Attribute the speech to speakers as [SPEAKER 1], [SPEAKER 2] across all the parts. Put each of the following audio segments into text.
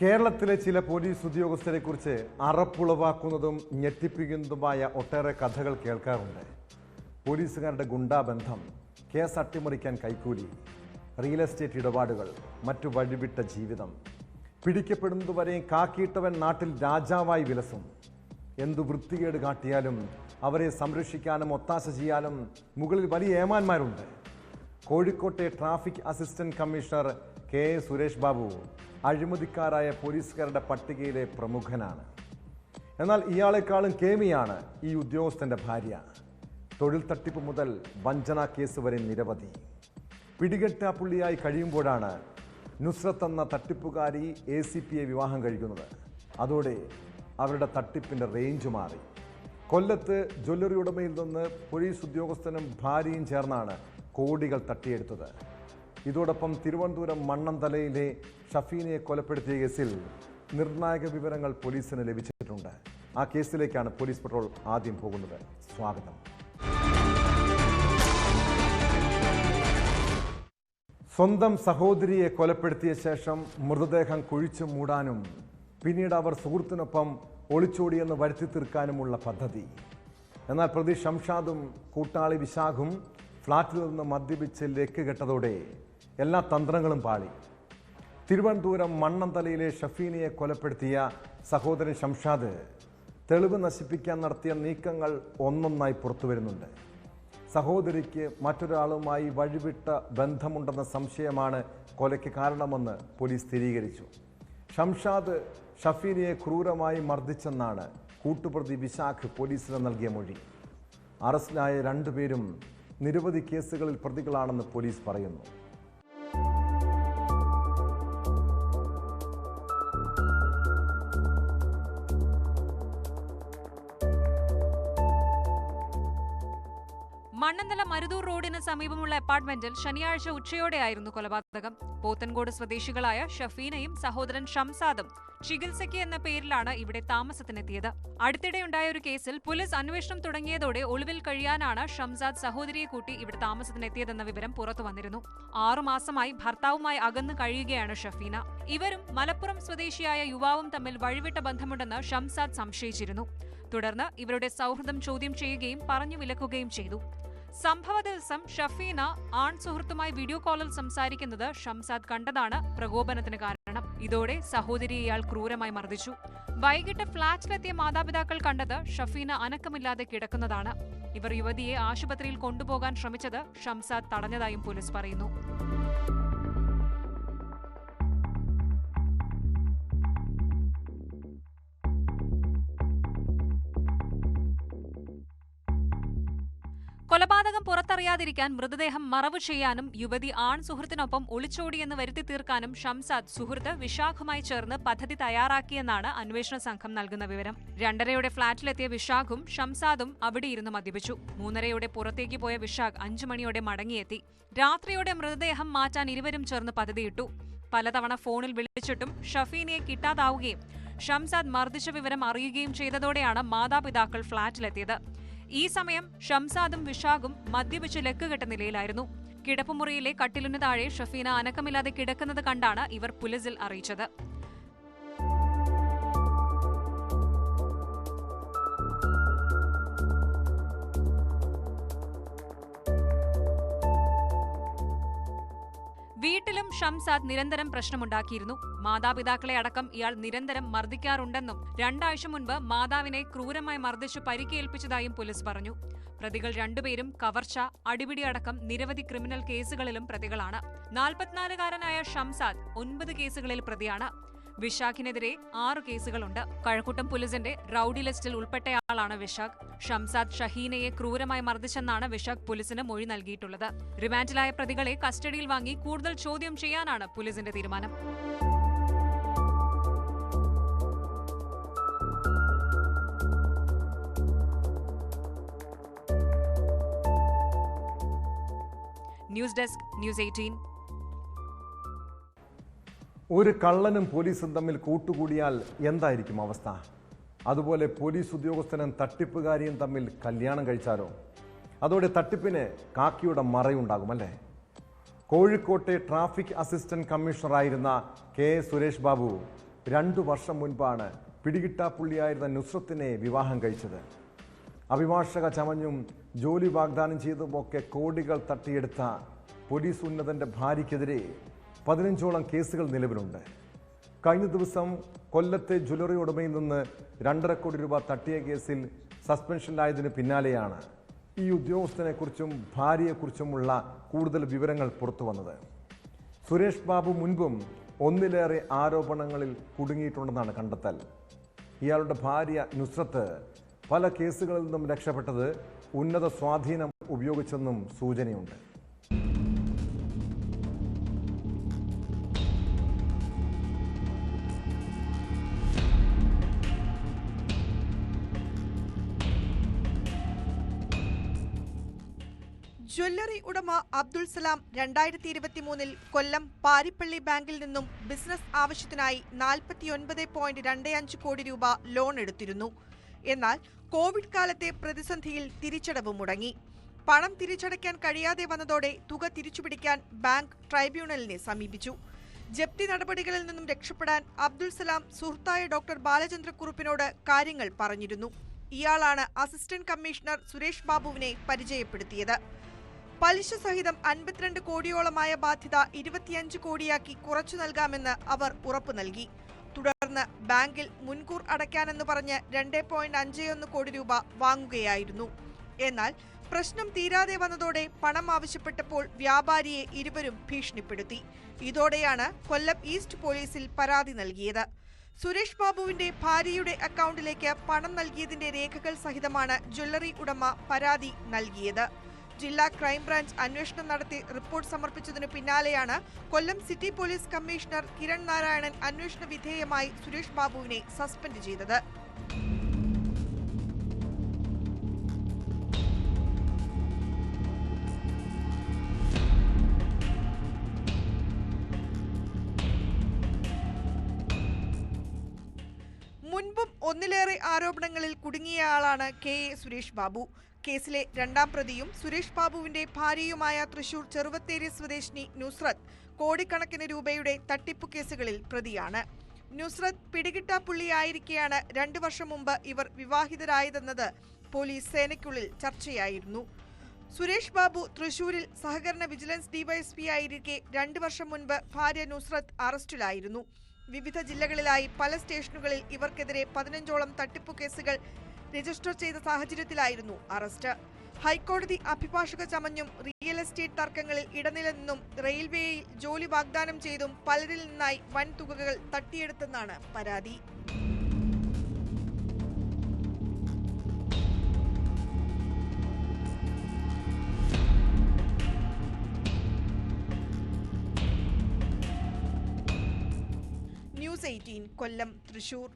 [SPEAKER 1] കേരളത്തിലെ ചില പോലീസ് ഉദ്യോഗസ്ഥരെക്കുറിച്ച് അറപ്പുളവാക്കുന്നതും ഞെട്ടിപ്പിക്കുന്നതുമായ ഒട്ടേറെ കഥകൾ കേൾക്കാറുണ്ട്. പോലീസുകാരുടെ ഗുണ്ടാബന്ധം, കേസ് അട്ടിമറിക്കാൻ കൈക്കൂലി, റിയൽ എസ്റ്റേറ്റ് ഇടപാടുകൾ, മറ്റു വഴിവിട്ട ജീവിതം. പിടിക്കപ്പെടുന്നതുവരെയും കാക്കിയിട്ടവൻ നാട്ടിൽ രാജാവായി വിലസും. എന്തു വൃത്തികേട് കാട്ടിയാലും അവരെ സംരക്ഷിക്കാനും ഒത്താശ ചെയ്യാനും മുകളിൽ വലിയ ഏമാന്മാരുണ്ട്. കോഴിക്കോട്ടെ traffic assistant commissioner K Suresh Babu അഴിമതിക്കാരായ പോലീസുകാരുടെ പട്ടികയിലെ പ്രമുഖനാണ്. എന്നാൽ ഇയാളെക്കാളും കേമിയാണ് ഈ ഉദ്യോഗസ്ഥൻ്റെ ഭാര്യ. തൊഴിൽ തട്ടിപ്പ് മുതൽ വഞ്ചന കേസ് വരെ നിരവധി. പിടികെട്ടാപ്പുള്ളിയായി കഴിയുമ്പോഴാണ് നുസ്രത്ത് എന്ന തട്ടിപ്പുകാരി ACPയെ വിവാഹം കഴിക്കുന്നത്. അതോടെ അവരുടെ തട്ടിപ്പിൻ്റെ റേഞ്ച് മാറി. കൊല്ലത്ത് ജ്വല്ലറി ഉടമയിൽ നിന്ന് പോലീസ് ഉദ്യോഗസ്ഥനും ഭാര്യയും ചേർന്നാണ് കോടികൾ തട്ടിയെടുത്തത്. ഇതോടൊപ്പം തിരുവനന്തപുരം മണ്ണന്തലയിലെ ഷഫീനയെ കൊലപ്പെടുത്തിയ കേസിൽ നിർണായക വിവരങ്ങൾ പോലീസിന് ലഭിച്ചിട്ടുണ്ട്. ആ കേസിലേക്കാണ് പോലീസ് പട്രോൾ ആദ്യം പോകുന്നത്. സ്വാഗതം. സ്വന്തം സഹോദരിയെ കൊലപ്പെടുത്തിയ ശേഷം മൃതദേഹം കുഴിച്ചു മൂടാനും പിന്നീട് അവർ സുഹൃത്തിനൊപ്പം ഒളിച്ചോടിയെന്ന് വരുത്തി തീർക്കാനുമുള്ള പദ്ധതി. എന്നാൽ പ്രതി ഷംഷാദും കൂട്ടാളി വിശാഖും ഫ്ളാറ്റിൽ നിന്ന് മദ്യപിച്ച് ലെക്ക് കെട്ടതോടെ എല്ലാ തന്ത്രങ്ങളും പാളി. തിരുവനന്തപുരം മണ്ണന്തലയിലെ ഷഫീനയെ കൊലപ്പെടുത്തിയ സഹോദരൻ ഷംഷാദ് തെളിവ് നശിപ്പിക്കാൻ നടത്തിയ നീക്കങ്ങൾ ഒന്നൊന്നായി പുറത്തു വരുന്നുണ്ട്. സഹോദരിക്ക് മറ്റൊരാളുമായി വഴിവിട്ട ബന്ധമുണ്ടെന്ന സംശയമാണ് കൊലയ്ക്ക് കാരണമെന്ന് പോലീസ് സ്ഥിരീകരിച്ചു. ഷംഷാദ് ഷഫീനയെ ക്രൂരമായി മർദ്ദിച്ചെന്നാണ് കൂട്ടുപ്രതി വിശാഖ് പോലീസിന് നൽകിയ മൊഴി. അറസ്റ്റിലായ രണ്ടുപേരും നിരവധി കേസുകളിൽ പ്രതികളാണെന്ന് പോലീസ് പറയുന്നു.
[SPEAKER 2] മണ്ണന്തല മരുതൂർ റോഡിന് സമീപമുള്ള അപ്പാർട്ട്മെന്റിൽ ശനിയാഴ്ച ഉച്ചയോടെയായിരുന്നു കൊലപാതകം. പോത്തൻകോട് സ്വദേശികളായ ഷഫീനയും സഹോദരൻ ഷംസാദും ചികിത്സയ്ക്ക് എന്ന പേരിലാണ് ഇവിടെ താമസത്തിനെത്തിയത്. അടുത്തിടെയുണ്ടായ ഒരു കേസിൽ പോലീസ് അന്വേഷണം തുടങ്ങിയതോടെ ഒളിവിൽ കഴിയാനാണ് ഷംസാദ് സഹോദരിയെ കൂട്ടി ഇവിടെ താമസത്തിനെത്തിയതെന്ന വിവരം പുറത്തു വന്നിരുന്നു. 6 മാസമായി ഭർത്താവുമായി അകന്നു കഴിയുകയാണ് ഷഫീന. ഇവരും മലപ്പുറം സ്വദേശിയായ യുവാവും തമ്മിൽ വഴിവിട്ട ബന്ധമുണ്ടെന്ന് ഷംസാദ് സംശയിച്ചിരുന്നു. തുടർന്ന് ഇവരുടെ സൗഹൃദം ചോദ്യം ചെയ്യുകയും പറഞ്ഞു വിലക്കുകയും ചെയ്തു. സംഭവ ദിവസം ഷഫീന ആൺ സുഹൃത്തുമായി വീഡിയോ കോളിൽ സംസാരിക്കുന്നത് ഷംസാദ് കണ്ടതാണ് പ്രകോപനത്തിന് കാരണം. ഇതോടെ സഹോദരിയെ ഇയാൾ ക്രൂരമായി മർദ്ദിച്ചു. വൈകിട്ട് ഫ്ളാറ്റിലെത്തിയ മാതാപിതാക്കൾ കണ്ടത് ഷഫീന അനക്കമില്ലാതെ കിടക്കുന്നതാണ്. ഇവർ യുവതിയെ ആശുപത്രിയിൽ കൊണ്ടുപോകാൻ ശ്രമിച്ചത് ഷംസാദ് തടഞ്ഞതായും പോലീസ് പറയുന്നു. കൊലപാതകം പുറത്തറിയാതിരിക്കാൻ മൃതദേഹം മറവു ചെയ്യാനും യുവതി ആൺ സുഹൃത്തിനൊപ്പം ഒളിച്ചോടിയെന്ന് വരുത്തി തീർക്കാനും ഷംസാദ് സുഹൃത്ത് വിശാഖുമായി ചേർന്ന് പദ്ധതി തയ്യാറാക്കിയെന്നാണ് അന്വേഷണ സംഘം നൽകുന്ന വിവരം. 2:30 ഫ്ളാറ്റിലെത്തിയ വിശാഖും ഷംസാദും അവിടെയിരുന്ന് മദ്യപിച്ചു. 3:30 പുറത്തേക്ക് പോയ വിശാഖ് 5 മണിയോടെ മടങ്ങിയെത്തി. രാത്രിയോടെ മൃതദേഹം മാറ്റാൻ ഇരുവരും ചേർന്ന് പദ്ധതിയിട്ടു. പലതവണ ഫോണിൽ വിളിച്ചിട്ടും ഷഫീനയെ കിട്ടാതാവുകയും ഷംസാദ് മർദ്ദിച്ച വിവരം അറിയുകയും ചെയ്തതോടെയാണ് മാതാപിതാക്കൾ ഫ്ളാറ്റിലെത്തിയത്. ഈ സമയം ഷംസാദും വിശാഖും മദ്യപിച്ച് ലെക്കുകെട്ട നിലയിലായിരുന്നു. കിടപ്പുമുറിയിലെ കട്ടിലിനു താഴെ ഷഫീന അനക്കമില്ലാതെ കിടക്കുന്നത് കണ്ടാണ് ഇവർ പോലീസിൽ അറിയിച്ചത്. വീട്ടിലും ഷംസാദ് നിരന്തരം പ്രശ്നമുണ്ടാക്കിയിരുന്നു. മാതാപിതാക്കളെ അടക്കം ഇയാൾ നിരന്തരം മർദ്ദിക്കാറുണ്ടെന്നും 2 ആഴ്ച മുൻപ് മാതാവിനെ ക്രൂരമായി മർദ്ദിച്ചു പരിക്കേൽപ്പിച്ചതായും പോലീസ് പറഞ്ഞു. പ്രതികൾ 2 പേരും കവർച്ച, അടിപിടി അടക്കം നിരവധി ക്രിമിനൽ കേസുകളിലും പ്രതികളാണ്. 44-കാരനായ ഷംസാദ് 9 കേസുകളിൽ പ്രതിയാണ്. വിശാഖിനെതിരെ 6 കേസുകളുണ്ട്. കഴക്കൂട്ടം പോലീസിന്റെ റൌഡി ലിസ്റ്റിൽ ഉൾപ്പെട്ടയാളാണ് വിശാഖ്. ഷംസാദ് ഷഹീനയെ ക്രൂരമായി മർദ്ദിച്ചെന്നാണ് വിശാഖ് പോലീസിന് മൊഴി നൽകിയിട്ടുള്ളത്. റിമാൻഡിലായ പ്രതികളെ കസ്റ്റഡിയിൽ വാങ്ങി കൂടുതൽ ചോദ്യം ചെയ്യാനാണ് പോലീസിന്റെ തീരുമാനം. News desk, news 18.
[SPEAKER 1] ഒരു കള്ളനും പോലീസും തമ്മിൽ കൂട്ടുകൂടിയാൽ എന്തായിരിക്കും അവസ്ഥ? അതുപോലെ പോലീസ് ഉദ്യോഗസ്ഥനും തട്ടിപ്പുകാരിയും തമ്മിൽ കല്യാണം കഴിച്ചാലോ? അതോടെ തട്ടിപ്പിന് കാക്കിയുടെ മറയുണ്ടാകുമല്ലേ? കോഴിക്കോട്ടെ ട്രാഫിക് അസിസ്റ്റന്റ് കമ്മീഷണറായിരുന്ന കെ സുരേഷ് ബാബു 2 വർഷം മുൻപാണ് പിടികിട്ടാപ്പുള്ളിയായിരുന്ന നുസ്രത്തിനെ വിവാഹം കഴിച്ചത്. അഭിഭാഷക ചമഞ്ഞും ജോലി വാഗ്ദാനം ചെയ്തുമൊക്കെ കോടികൾ തട്ടിയെടുത്ത പോലീസ് ഉന്നതന്റെ ഭാര്യയ്ക്കെതിരെ 15ഓളം കേസുകൾ നിലവിലുണ്ട്. കഴിഞ്ഞ ദിവസം കൊല്ലത്തെ ജ്വല്ലറി ഉടമയിൽ നിന്ന് 2.5 കോടി രൂപ തട്ടിയ കേസിൽ സസ്പെൻഷനിലായതിന് പിന്നാലെയാണ് ഈ ഉദ്യോഗസ്ഥനെക്കുറിച്ചും ഭാര്യയെക്കുറിച്ചുമുള്ള കൂടുതൽ വിവരങ്ങൾ പുറത്തു വന്നത്. സുരേഷ് ബാബു മുൻപും 1ലേറെ ആരോപണങ്ങളിൽ കുടുങ്ങിയിട്ടുണ്ടെന്നാണ് കണ്ടെത്തൽ. ഇയാളുടെ ഭാര്യ നുസ്രത്ത് പല കേസുകളിൽ നിന്നും രക്ഷപ്പെട്ടത് ഉന്നത സ്വാധീനം ഉപയോഗിച്ചെന്നും സൂചനയുണ്ട്.
[SPEAKER 3] ജ്വല്ലറി ഉടമ അബ്ദുൾ സലാം 2023 കൊല്ലം പാരിപ്പള്ളി ബാങ്കിൽ നിന്നും ബിസിനസ് ആവശ്യത്തിനായി 49.25 കോടി രൂപ ലോൺ എടുത്തിരുന്നു. എന്നാൽ കോവിഡ് കാലത്തെ പ്രതിസന്ധിയിൽ തിരിച്ചടവ് മുടങ്ങി. പണം തിരിച്ചടയ്ക്കാൻ കഴിയാതെ വന്നതോടെ തുക തിരിച്ചുപിടിക്കാൻ ബാങ്ക് ട്രൈബ്യൂണലിനെ സമീപിച്ചു. ജപ്തി നടപടികളിൽ നിന്നും രക്ഷപ്പെടാൻ അബ്ദുൾ സലാം സുഹൃത്തായ ഡോക്ടർ ബാലചന്ദ്രക്കുറുപ്പിനോട് കാര്യങ്ങൾ പറഞ്ഞിരുന്നു. ഇയാളാണ് അസിസ്റ്റന്റ് കമ്മീഷണർ സുരേഷ് ബാബുവിനെ പരിചയപ്പെടുത്തിയത്. പലിശ സഹിതം 52 കോടിയോളമായ ബാധ്യത 25 കോടിയാക്കി കുറച്ചു നൽകാമെന്ന് അവർ ഉറപ്പു നൽകി. തുടർന്ന് ബാങ്കിൽ മുൻകൂർ അടയ്ക്കാനെന്ന് പറഞ്ഞ് 2.51 കോടി രൂപ വാങ്ങുകയായിരുന്നു. എന്നാൽ പ്രശ്നം തീരാതെ വന്നതോടെ പണം ആവശ്യപ്പെട്ടപ്പോൾ വ്യാപാരിയെ ഇരുവരും ഭീഷണിപ്പെടുത്തി. ഇതോടെയാണ് കൊല്ലം ഈസ്റ്റ് പോലീസിൽ പരാതി നൽകിയത്. സുരേഷ് ബാബുവിന്റെ ഭാര്യയുടെ അക്കൗണ്ടിലേക്ക് പണം നൽകിയതിന്റെ രേഖകൾ സഹിതമാണ് ജ്വല്ലറി ഉടമ പരാതി നൽകിയത്. ജില്ലാ ക്രൈംബ്രാഞ്ച് അന്വേഷണം നടത്തി റിപ്പോർട്ട് സമർപ്പിച്ചതിനു പിന്നാലെയാണ് Kollam city police commissioner Kiran Narayanan അന്വേഷണ വിധേയമായി സുരേഷ് ബാബുവിനെ സസ്പെൻഡ് ചെയ്തത്. മുൻപും 1ലേറെ ആരോപണങ്ങളിൽ കുടുങ്ങിയയാളാണ് കെ എ സുരേഷ് ബാബു. കേസിലെ 2ാം പ്രതിയും സുരേഷ് ബാബുവിന്റെ ഭാര്യയുമായ തൃശൂർ ചെറുവത്തേരി സ്വദേശിനി നുസ്രത്ത് കോടിക്കണക്കിന് രൂപയുടെ തട്ടിപ്പു കേസുകളിൽ പ്രതിയാണ്. നുസ്രത്ത് പിടികിട്ടാപ്പുള്ളിയായിരിക്കെയാണ് 2 വർഷം മുമ്പ് ഇവർ വിവാഹിതരായതെന്നത് പോലീസ് സേനയ്ക്കുള്ളിൽ ചർച്ചയായിരുന്നു. സുരേഷ് ബാബു തൃശൂരിൽ സഹകരണ വിജിലൻസ് ഡിവൈഎസ്പി ആയിരിക്കെ 2 വർഷം മുൻപ് ഭാര്യ നുസ്രത്ത് അറസ്റ്റിലായിരുന്നു. വിവിധ ജില്ലകളിലായി പല സ്റ്റേഷനുകളിൽ ഇവർക്കെതിരെ 15ഓളം തട്ടിപ്പു കേസുകൾ രജിസ്റ്റർ ചെയ്ത സാഹചര്യത്തിലായിരുന്നു അറസ്റ്റ്. ഹൈക്കോടതി അഭിഭാഷക ചമഞ്ഞും റിയൽ എസ്റ്റേറ്റ് തർക്കങ്ങളിൽ ഇടനിലനിന്നും റെയിൽവേയിൽ ജോലി വാഗ്ദാനം ചെയ്തും പലരിൽ നിന്നായി വൻ തുകകൾ തട്ടിയെടുത്തെന്നാണ് പരാതി. ന്യൂസ് 18 കൊല്ലം, തൃശൂർ.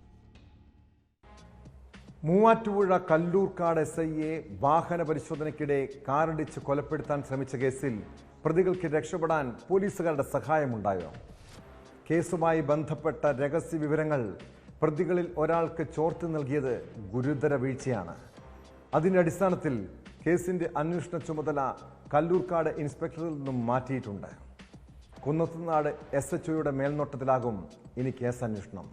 [SPEAKER 1] മൂവാറ്റുപുഴ കല്ലൂർക്കാട് SIയെ വാഹന പരിശോധനയ്ക്കിടെ കാറിടിച്ച് കൊലപ്പെടുത്താൻ ശ്രമിച്ച കേസിൽ പ്രതികൾക്ക് രക്ഷപ്പെടാൻ പോലീസുകാരുടെ സഹായമുണ്ടായോ? കേസുമായി ബന്ധപ്പെട്ട രഹസ്യ വിവരങ്ങൾ പ്രതികളിൽ ഒരാൾക്ക് ചോർത്തി നൽകിയത് ഗുരുതര വീഴ്ചയാണ്. അതിന്റെ അടിസ്ഥാനത്തിൽ കേസിന്റെ അന്വേഷണ ചുമതല കല്ലൂർക്കാട് ഇൻസ്പെക്ടറിൽ നിന്നും മാറ്റിയിട്ടുണ്ട്. കുന്നത്തുനാട് SHOയുടെ മേൽനോട്ടത്തിലാകും ഇനി കേസ് അന്വേഷണം.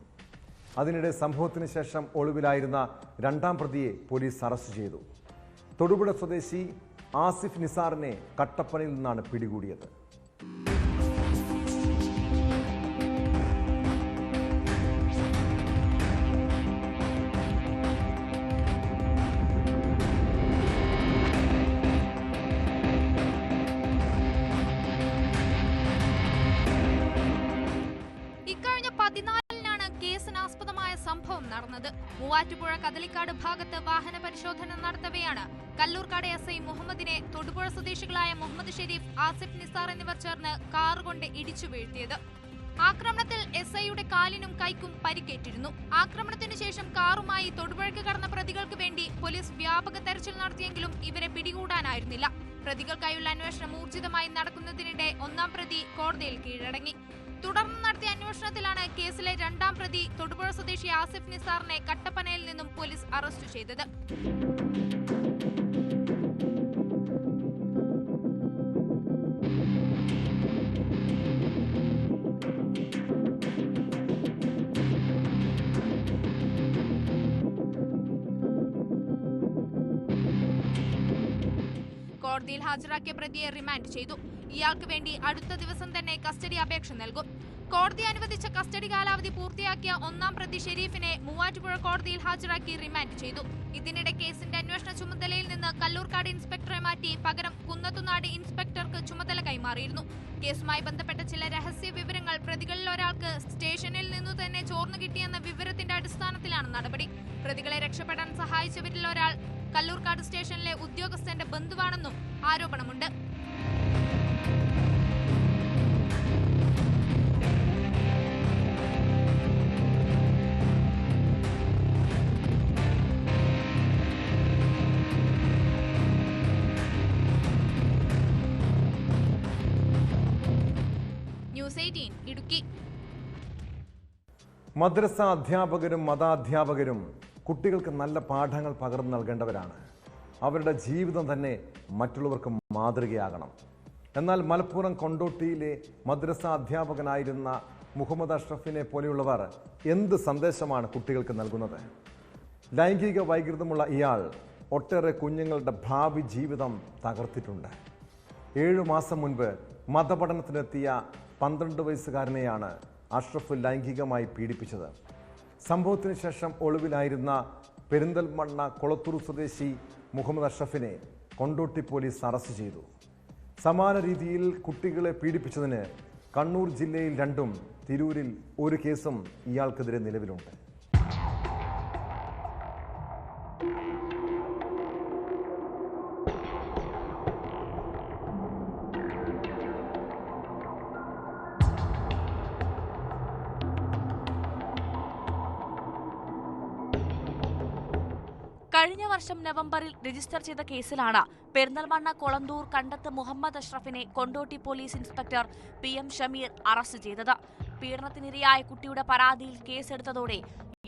[SPEAKER 1] അതിനിടെ സംഭവത്തിന് ശേഷം ഒളിവിലായിരുന്ന 2ാം പ്രതിയെ പോലീസ് അറസ്റ്റ് ചെയ്തു. തൊടുപുഴ സ്വദേശി ആസിഫ് നിസാറിനെ കട്ടപ്പനയിൽ നിന്നാണ് പിടികൂടിയത്.
[SPEAKER 4] സംഭവം നടന്നത് മൂവാറ്റുപുഴ കദളിക്കാട് ഭാഗത്ത് വാഹന പരിശോധന നടത്തവെയാണ് കല്ലൂർക്കാട് SI മുഹമ്മദിനെ തൊടുപുഴ സ്വദേശികളായ മുഹമ്മദ് ഷെരീഫ്, ആസിഫ് നിസാർ എന്നിവർ ചേർന്ന് കാറുകൊണ്ട് ഇടിച്ചു വീഴ്ത്തിയത്. ആക്രമണത്തിൽ SIയുടെ കാലിനും കൈക്കും പരിക്കേറ്റിരുന്നു. ആക്രമണത്തിനു ശേഷം കാറുമായി തൊടുപുഴയ്ക്ക് കടന്ന പ്രതികൾക്ക് വേണ്ടി പോലീസ് വ്യാപക തെരച്ചിൽ നടത്തിയെങ്കിലും ഇവരെ പിടികൂടാനായിരുന്നില്ല. പ്രതികൾക്കായുള്ള അന്വേഷണം ഊർജിതമായി നടക്കുന്നതിനിടെ 1ാം പ്രതി കോടതിയിൽ കീഴടങ്ങി. തുടർന്ന് നടത്തിയ അന്വേഷണത്തിലാണ് കേസിലെ 2ാം പ്രതി തൊടുപുഴ സ്വദേശി ആസിഫ് നിസാറിനെ കട്ടപ്പനയിൽ നിന്നും പോലീസ് അറസ്റ്റ് ചെയ്തത്. കോടതിയിൽ ഹാജരാക്കിയ പ്രതിയെ റിമാൻഡ് ചെയ്തു. ഇയാൾക്ക് വേണ്ടി അടുത്ത ദിവസം തന്നെ കസ്റ്റഡി അപേക്ഷ നൽകും. കോടതി അനുവദിച്ച കസ്റ്റഡി കാലാവധി പൂർത്തിയാക്കിയ ഒന്നാം പ്രതി ഷെരീഫിനെ മൂവാറ്റുപുഴ കോടതിയിൽ ഹാജരാക്കി റിമാൻഡ് ചെയ്തു. ഇതിനിടെ കേസിന്റെ അന്വേഷണ ചുമതലയിൽ നിന്ന് കല്ലൂർക്കാട് ഇൻസ്പെക്ടറെ മാറ്റി പകരം കുന്നത്തുനാട് ഇൻസ്പെക്ടർക്ക് ചുമതല കൈമാറിയിരുന്നു. കേസുമായി ബന്ധപ്പെട്ട ചില രഹസ്യ വിവരങ്ങൾ പ്രതികളിൽ ഒരാൾക്ക് സ്റ്റേഷനിൽ നിന്നു തന്നെ ചോർന്നു കിട്ടിയെന്ന വിവരത്തിന്റെ അടിസ്ഥാനത്തിലാണ് നടപടി. പ്രതികളെ രക്ഷപ്പെടാൻ സഹായിച്ചവരിൽ ഒരാൾ കല്ലൂർക്കാട് സ്റ്റേഷനിലെ ഉദ്യോഗസ്ഥന്റെ ബന്ധുവാണെന്നും ആരോപണമുണ്ട്. ന്യൂസ് 18 ഇടുക്കി.
[SPEAKER 1] മദ്രസ അധ്യാപകരും മതാധ്യാപകരും കുട്ടികൾക്ക് നല്ല പാഠങ്ങൾ പകർന്നു നൽകേണ്ടവരാണ്. അവരുടെ ജീവിതം തന്നെ മറ്റുള്ളവർക്ക് മാതൃകയാകണം. എന്നാൽ മലപ്പുറം കൊണ്ടോട്ടിയിലെ മദ്രസ അധ്യാപകനായിരുന്ന മുഹമ്മദ് അഷ്റഫിനെ പോലെയുള്ളവർ എന്ത് സന്ദേശമാണ് കുട്ടികൾക്ക് നൽകുന്നത്? ലൈംഗിക വൈകൃതമുള്ള ഇയാൾ ഒട്ടേറെ കുഞ്ഞുങ്ങളുടെ ഭാവി ജീവിതം തകർത്തിട്ടുണ്ട്. 7 മാസം മുൻപ് മതപഠനത്തിനെത്തിയ 12 വയസ്സുകാരനെയാണ് അഷ്റഫ് ലൈംഗികമായി പീഡിപ്പിച്ചത്. സംഭവത്തിന് ശേഷം ഒളിവിലായിരുന്ന പെരിന്തൽമണ്ണ കൊളത്തൂർ സ്വദേശി മുഹമ്മദ് അഷ്റഫിനെ കൊണ്ടോട്ടി പോലീസ് അറസ്റ്റ് ചെയ്തു. സമാന രീതിയിൽ കുട്ടികളെ പീഡിപ്പിച്ചതിന് കണ്ണൂർ ജില്ലയിൽ 2ഉം തിരൂരിൽ 1 കേസും ഇയാൾക്കെതിരെ നിലവിലുണ്ട്.
[SPEAKER 5] കഴിഞ്ഞ വർഷം നവംബറിൽ രജിസ്റ്റർ ചെയ്ത കേസിലാണ് പെരിന്തൽമണ്ണ കൊളന്തൂർ കണ്ടത്ത് മുഹമ്മദ് അഷ്റഫിനെ Kondotty police inspector PM Shameer arrest ചെയ്തത്. പീഡനത്തിനിരയായ കുട്ടിയുടെ പരാതിയിൽ കേസെടുത്തതോടെ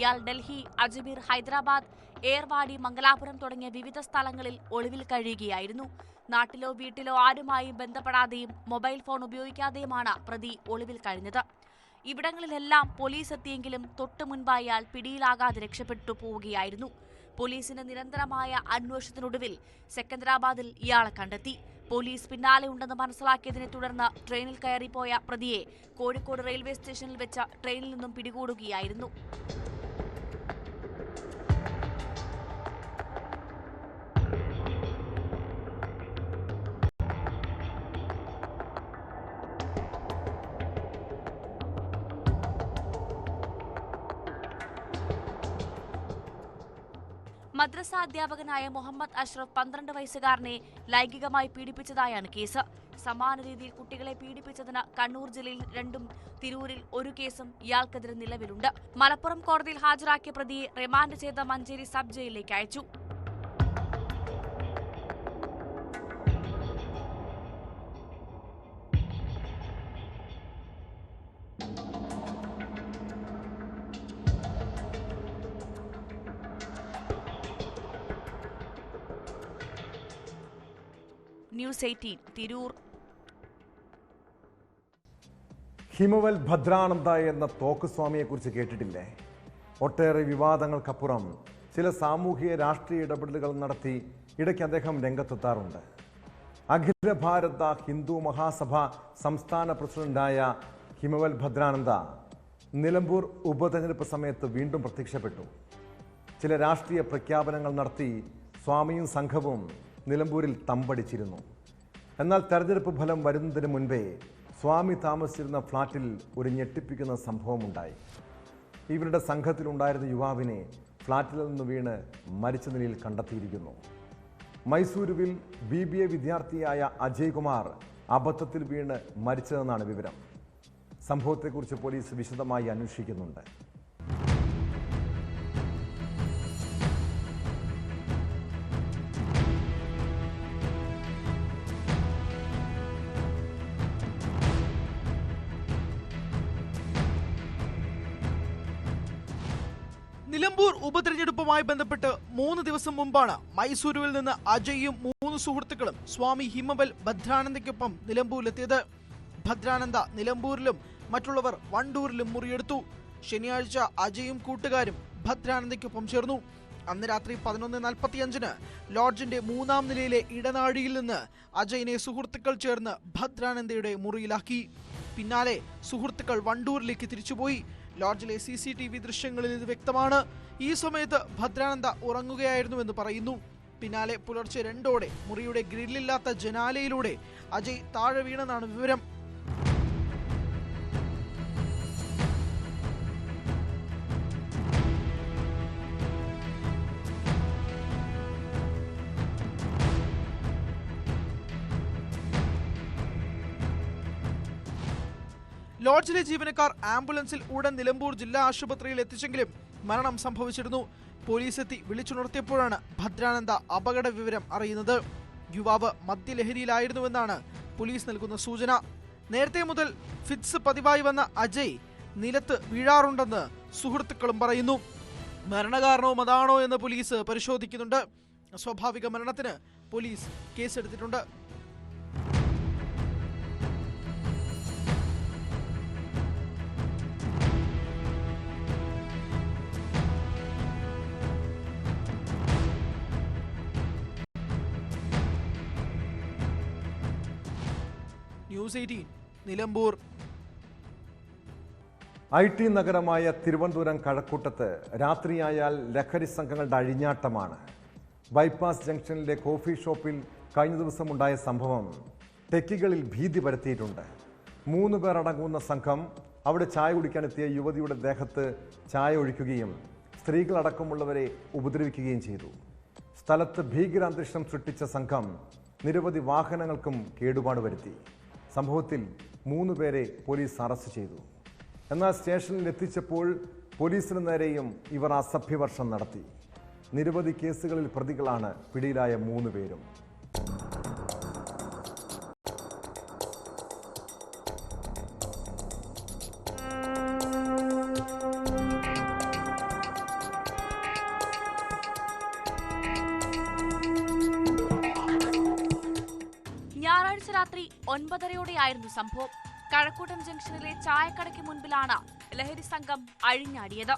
[SPEAKER 5] ഇയാൾ ഡൽഹി, അജ്മീർ, ഹൈദരാബാദ്, ഏർവാടി, മംഗലാപുരം തുടങ്ങിയ വിവിധ സ്ഥലങ്ങളിൽ ഒളിവിൽ കഴിയുകയായിരുന്നു. നാട്ടിലോ വീട്ടിലോ ആരുമായും ബന്ധപ്പെടാതെയും മൊബൈൽ ഫോൺ ഉപയോഗിക്കാതെയുമാണ് പ്രതി ഒളിവിൽ കഴിഞ്ഞത്. ഇവിടങ്ങളിലെല്ലാം പോലീസ് എത്തിയെങ്കിലും തൊട്ടു മുൻപായി ഇയാൾ പിടിയിലാകാതെ രക്ഷപ്പെട്ടു പോവുകയായിരുന്നു. പോലീസിന്റെ നിരന്തരമായ അന്വേഷണത്തിനൊടുവിൽ സെക്കന്ദരാബാദിൽ ഇയാളെ കണ്ടെത്തി. പോലീസ് പിന്നാലെ ഉണ്ടെന്ന് മനസ്സിലാക്കിയതിനെ തുടർന്ന് ട്രെയിനിൽ കയറിപ്പോയ പ്രതിയെ കോഴിക്കോട് റെയിൽവേ സ്റ്റേഷനിൽ വെച്ച ട്രെയിനിൽ നിന്നും പിടികൂടുകയായിരുന്നു. മദ്രസ അധ്യാപകനായ മുഹമ്മദ് അഷ്റഫ് 12 വയസ്സുകാരനെ ലൈംഗികമായി പീഡിപ്പിച്ചതായാണ് കേസ്. സമാന രീതിയിൽ കുട്ടികളെ പീഡിപ്പിച്ചതിന് കണ്ണൂർ ജില്ലയിൽ 2ഉം തിരൂരിൽ 1 കേസും ഇയാൾക്കെതിരെ നിലവിലുണ്ട്. മലപ്പുറം കോടതിയിൽ ഹാജരാക്കിയ പ്രതിയെ റിമാൻഡ് ചെയ്ത മഞ്ചേരി സബ് ജയിലിലേക്ക് അയച്ചു. ന്യൂസ് 18 തിരൂർ.
[SPEAKER 1] ഹിമവൽ ഭദ്രാനന്ദ എന്ന തോക്കുസ്വാമിയെക്കുറിച്ച് കേട്ടിട്ടില്ലേ? ഒട്ടേറെ വിവാദങ്ങൾക്കപ്പുറം ചില സാമൂഹിക രാഷ്ട്രീയ ഇടപെടലുകൾ നടത്തി ഇടയ്ക്ക് അദ്ദേഹം രംഗത്തെത്താറുണ്ട്. അഖില ഭാരത ഹിന്ദു മഹാസഭ സംസ്ഥാന പ്രസിഡന്റായ ഹിമവൽ ഭദ്രാനന്ദ നിലമ്പൂർ ഉപതെരഞ്ഞെടുപ്പ് സമയത്ത് വീണ്ടും പ്രത്യക്ഷപ്പെട്ടു. ചില രാഷ്ട്രീയ പ്രഖ്യാപനങ്ങൾ നടത്തി സ്വാമിയും സംഘവും നിലമ്പൂരിൽ തമ്പടിച്ചിരുന്നു. എന്നാൽ തെരഞ്ഞെടുപ്പ് ഫലം വരുന്നതിന് മുൻപേ സ്വാമി താമസിച്ചിരുന്ന ഫ്ളാറ്റിൽ ഒരു ഞെട്ടിപ്പിക്കുന്ന സംഭവമുണ്ടായി. ഇവരുടെ സംഘത്തിലുണ്ടായിരുന്ന യുവാവിനെ ഫ്ളാറ്റിൽ നിന്ന് വീണ് മരിച്ച നിലയിൽ കണ്ടെത്തിയിരിക്കുന്നു. മൈസൂരുവിൽ BBA വിദ്യാർത്ഥിയായ അജയ് കുമാർ അബദ്ധത്തിൽ വീണ് മരിച്ചതെന്നാണ് വിവരം. സംഭവത്തെക്കുറിച്ച് പോലീസ് വിശദമായി അന്വേഷിക്കുന്നുണ്ട്.
[SPEAKER 6] നിലമ്പൂർ ഉപതെരഞ്ഞെടുപ്പുമായി ബന്ധപ്പെട്ട് 3 ദിവസം മുമ്പാണ് മൈസൂരുവിൽ നിന്ന് അജയും 3 സുഹൃത്തുക്കളും സ്വാമി ഹിമവൽ ഭദ്രാനന്ദയ്ക്കൊപ്പം നിലമ്പൂരിലെത്തിയത്. ഭദ്രാനന്ദ നിലമ്പൂരിലും മറ്റുള്ളവർ വണ്ടൂരിലും മുറിയെടുത്തു. ശനിയാഴ്ച അജയും കൂട്ടുകാരും ഭദ്രാനന്ദയ്ക്കൊപ്പം ചേർന്നു. അന്ന് രാത്രി 11:45 ലോഡ്ജിന്റെ 3-ാം നിലയിലെ ഇടനാഴിയിൽ നിന്ന് അജയിനെ സുഹൃത്തുക്കൾ ചേർന്ന് ഭദ്രാനന്ദയുടെ മുറിയിലാക്കി. പിന്നാലെ സുഹൃത്തുക്കൾ വണ്ടൂരിലേക്ക് തിരിച്ചുപോയി. ലോഡ്ജിലെ CCTV ദൃശ്യങ്ങളിൽ ഇത് വ്യക്തമാണ്. ഈ സമയത്ത് ഭദ്രാനന്ദ ഉറങ്ങുകയായിരുന്നുവെന്ന് പറയുന്നു. പിന്നാലെ പുലർച്ചെ 2:00 മുറിയുടെ ഗ്രില്ലില്ലാത്ത ജനാലയിലൂടെ അജയ് താഴെ വീണെന്നാണ് വിവരം. ലോഡ്ജിലെ ജീവനക്കാർ ആംബുലൻസിൽ ഉടൻ നിലമ്പൂർ ജില്ലാ ആശുപത്രിയിൽ എത്തിച്ചെങ്കിലും മരണം സംഭവിച്ചിരുന്നു. പോലീസ് എത്തി വിളിച്ചുണർത്തിയപ്പോഴാണ് ഭദ്രാനന്ദ അപകട വിവരം അറിയുന്നത്. യുവാവ് മദ്യലഹരിയിലായിരുന്നുവെന്നാണ് പോലീസ് നൽകുന്ന സൂചന. നേരത്തെ മുതൽ ഫിറ്റ്സ് പതിവായി വന്ന അജയ് നിലത്ത് വീഴാറുണ്ടെന്ന് സുഹൃത്തുക്കളും പറയുന്നു. മരണകാരണവും അതാണോ എന്ന് പോലീസ് പരിശോധിക്കുന്നുണ്ട്. അസ്വാഭാവിക മരണത്തിന് പോലീസ് കേസെടുത്തിട്ടുണ്ട്. ന്യൂസ് 18 നിലമ്പൂർ.
[SPEAKER 1] IT നഗരമായ തിരുവനന്തപുരം കഴക്കൂട്ടത്ത് രാത്രിയായാൽ ലഹരി സംഘങ്ങളുടെ അഴിഞ്ഞാട്ടമാണ്. ബൈപ്പാസ് ജംഗ്ഷനിലെ കോഫി ഷോപ്പിൽ കഴിഞ്ഞ ദിവസമുണ്ടായ സംഭവം ടെക്കികളിൽ ഭീതി പരത്തിയിട്ടുണ്ട്. 3 പേർ അടങ്ങുന്ന സംഘം അവിടെ ചായ കുടിക്കാനെത്തിയ യുവതിയുടെ ദേഹത്ത് ചായ ഒഴിക്കുകയും സ്ത്രീകളടക്കമുള്ളവരെ ഉപദ്രവിക്കുകയും ചെയ്തു. സ്ഥലത്ത് ഭീകരാന്തരീക്ഷം സൃഷ്ടിച്ച സംഘം നിരവധി വാഹനങ്ങൾക്കും കേടുപാട് വരുത്തി. സംഭവത്തിൽ 3 പേരെ പോലീസ് അറസ്റ്റ് ചെയ്തു. എന്നാൽ സ്റ്റേഷനിൽ എത്തിച്ചപ്പോൾ പോലീസിന് നേരെയും ഇവർ അസഭ്യവർഷം നടത്തി. നിരവധി കേസുകളിൽ പ്രതികളാണ് പിടിയിലായ 3 പേരും.
[SPEAKER 5] ഞായറാഴ്ച രാത്രി 9:30യോടെയായിരുന്നു സംഭവം. കഴക്കൂട്ടം ജംഗ്ഷനിലെ ചായക്കടയ്ക്ക് മുൻപിലാണ് ലഹരി സംഘം അഴിഞ്ഞാടിയത്.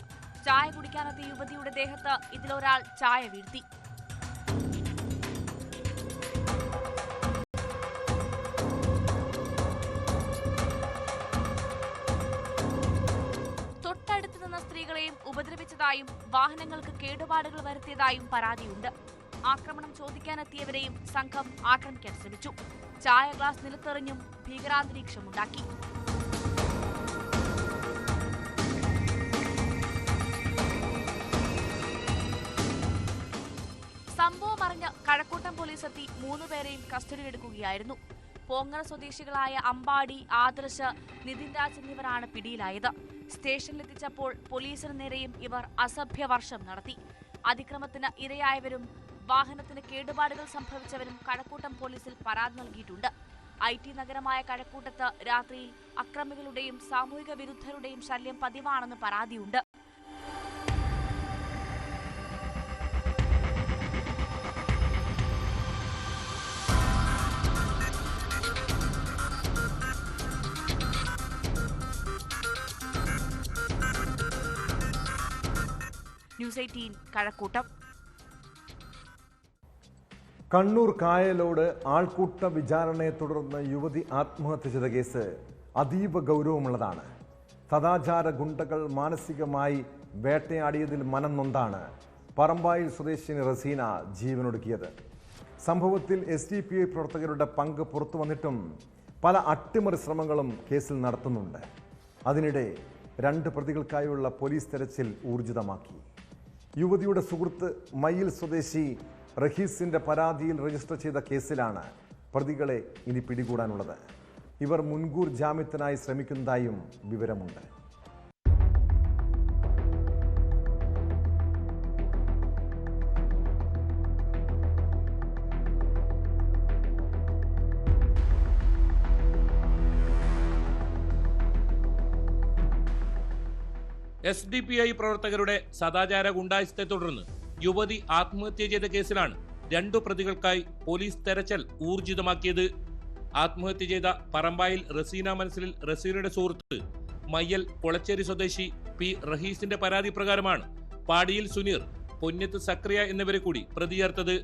[SPEAKER 5] ചായ കുടിക്കാനെത്തിയ യുവതിയുടെ ദേഹത്ത് ഇതിലൊരാൾ ചായ വീഴ്ത്തി. തൊട്ടടുത്ത് നിന്ന സ്ത്രീകളെയും ഉപദ്രവിച്ചതായും വാഹനങ്ങൾക്ക് കേടുപാടുകൾ വരുത്തിയതായും പരാതിയുണ്ട്. ആക്രമണം ചോദിക്കാനെത്തിയവരെയും സംഘം ആക്രമിക്കാൻ ശ്രമിച്ചു. ചായ ഗ്ലാസ് നിലത്തെറിഞ്ഞും ഭീകരാന്തരീക്ഷമുണ്ടാക്കി. സംഭവം അറിഞ്ഞ് കഴക്കൂട്ടം പോലീസ് എത്തി 3 പേരെയും കസ്റ്റഡിയിലെടുക്കുകയായിരുന്നു. പോങ്ങര സ്വദേശികളായ അമ്പാടി, ആദർശ്, നിതിൻ രാജ് എന്നിവരാണ് പിടിയിലായത്. സ്റ്റേഷനിലെത്തിച്ചപ്പോൾ പോലീസിന് നേരെയും ഇവർ അസഭ്യവർഷം നടത്തി. അതിക്രമത്തിന് ഇരയായവരും വാഹനത്തിന് കേടുപാടുകൾ സംഭവിച്ചവരും കഴക്കൂട്ടം പോലീസിൽ പരാതി നൽകിയിട്ടുണ്ട്. IT നഗരമായ കഴക്കൂട്ടത്ത് രാത്രിയിൽ അക്രമികളുടെയും സാമൂഹിക വിരുദ്ധരുടെയും ശല്യം പതിവാണെന്ന് പരാതിയുണ്ട്. ന്യൂസ് 18 കഴക്കൂട്ടം.
[SPEAKER 1] കണ്ണൂർ കായലോട് ആൾക്കൂട്ട വിചാരണയെ തുടർന്ന് യുവതി ആത്മഹത്യ ചെയ്ത കേസ് അതീവ ഗൗരവമുള്ളതാണ്. സദാചാര ഗുണ്ടകൾ മാനസികമായി വേട്ടയാടിയതിൽ മനം നൊന്താണ് പറമ്പായിൽ സ്വദേശിനി റസീന ജീവനൊടുക്കിയത്. സംഭവത്തിൽ SDPI പ്രവർത്തകരുടെ പങ്ക് പുറത്തു വന്നിട്ടും പല അട്ടിമറി ശ്രമങ്ങളും കേസിൽ നടത്തുന്നുണ്ട്. അതിനിടെ 2 പ്രതികൾക്കായുള്ള പോലീസ് തെരച്ചിൽ ഊർജിതമാക്കി. യുവതിയുടെ സുഹൃത്ത് മയിൽ സ്വദേശി റഹീസിന്റെ പരാതിയിൽ രജിസ്റ്റർ ചെയ്ത കേസിലാണ് പ്രതികളെ ഇനി പിടികൂടാനുള്ളത്. ഇവർ മുൻകൂർ ജാമ്യത്തിനായി ശ്രമിക്കുന്നതായും വിവരമുണ്ട്.
[SPEAKER 7] SDPI പ്രവർത്തകരുടെ സദാചാര ഗുണ്ടായിസത്തെ തുടർന്ന് യുവതി ആത്മഹത്യ ചെയ്ത കേസിലാണ് 2 പ്രതികൾക്കായി പോലീസ് തെരച്ചിൽ ഊർജിതമാക്കിയത്. ആത്മഹത്യ ചെയ്ത പറമ്പായിൽ റസീന മനസ്സിലിൽ റസീനയുടെ സുഹൃത്ത് മയ്യൽ കൊളച്ചേരി സ്വദേശി P റഹീസിന്റെ പരാതി പ്രകാരമാണ് പാടിയിൽ സുനീർ പൊന്നത്ത് സക്രിയ എന്നിവരെ കൂടി പ്രതി ചേർത്തത്.